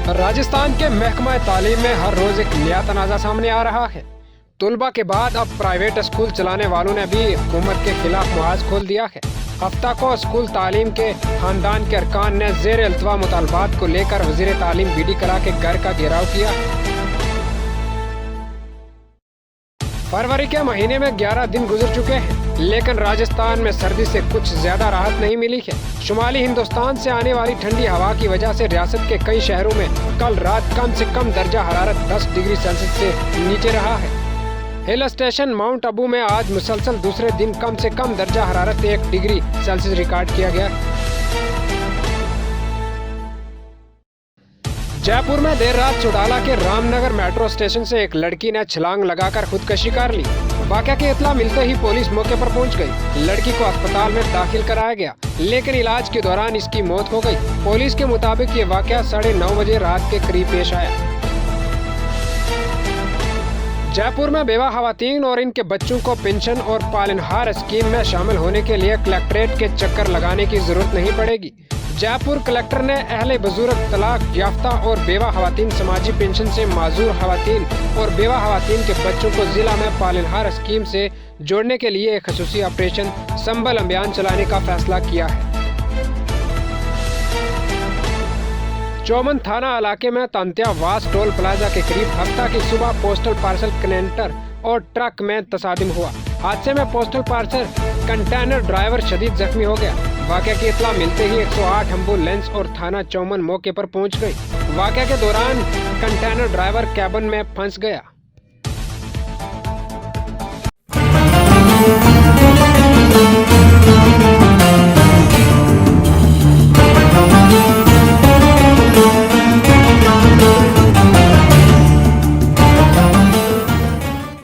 राजस्थान के महकमा तालीम में हर रोज एक नया तनाज़ा सामने आ रहा है। तुलबा के बाद अब प्राइवेट स्कूल चलाने वालों ने भी हुकूमत के खिलाफ मुहाज खोल दिया है। हफ्ता को स्कूल तालीम के खानदान के अरकान ने ज़ेर अल्तवा मुतालबात को लेकर वज़ीर तालीम बीडी कला के घर का घेराव किया। फरवरी के महीने में 11 दिन गुजर चुके हैं, लेकिन राजस्थान में सर्दी से कुछ ज्यादा राहत नहीं मिली है। शुमाली हिंदुस्तान से आने वाली ठंडी हवा की वजह से रियासत के कई शहरों में कल रात कम से कम दर्जा हरारत 10 डिग्री सेल्सियस से नीचे रहा है। हिल स्टेशन माउंट अबू में आज मुसलसल दूसरे दिन कम से कम दर्जा हरारत 1 डिग्री सेल्सियस रिकॉर्ड किया गया है। जयपुर में देर रात चौटाला के रामनगर मेट्रो स्टेशन से एक लड़की ने छलांग लगाकर खुदकुशी कर ली। वाकया की इत्तला मिलते ही पुलिस मौके पर पहुंच गई। लड़की को अस्पताल में दाखिल कराया गया, लेकिन इलाज के दौरान इसकी मौत हो गई। पुलिस के मुताबिक ये वाकया 9:30 बजे रात के करीब पेश आया। जयपुर में बेवा खवातीन और इनके बच्चों को पेंशन और पालनहार स्कीम में शामिल होने के लिए कलेक्ट्रेट के चक्कर लगाने की जरूरत नहीं पड़ेगी। जयपुर कलेक्टर ने अहले बुजुर्ग, तलाक याफ्ता और बेवा खवातीन समाजी पेंशन से माजूर खवातीन और बेवा खवातीन के बच्चों को जिला में पालनहार स्कीम से जोड़ने के लिए एक खसूसी ऑपरेशन संबल अभियान चलाने का फैसला किया है। चौमन थाना इलाके में तांत्या वास टोल प्लाजा के करीब हफ्ता की सुबह पोस्टल पार्सल कंटेनर और ट्रक में तसादम हुआ। हादसे में पोस्टल पार्सल कंटेनर ड्राइवर शदीद जख्मी हो गया। वाकया की इत्तला मिलते ही 108 एम्बुलेंस और थाना चौमन मौके पर पहुंच गई। वाकया के दौरान कंटेनर ड्राइवर कैबिन में फंस गया।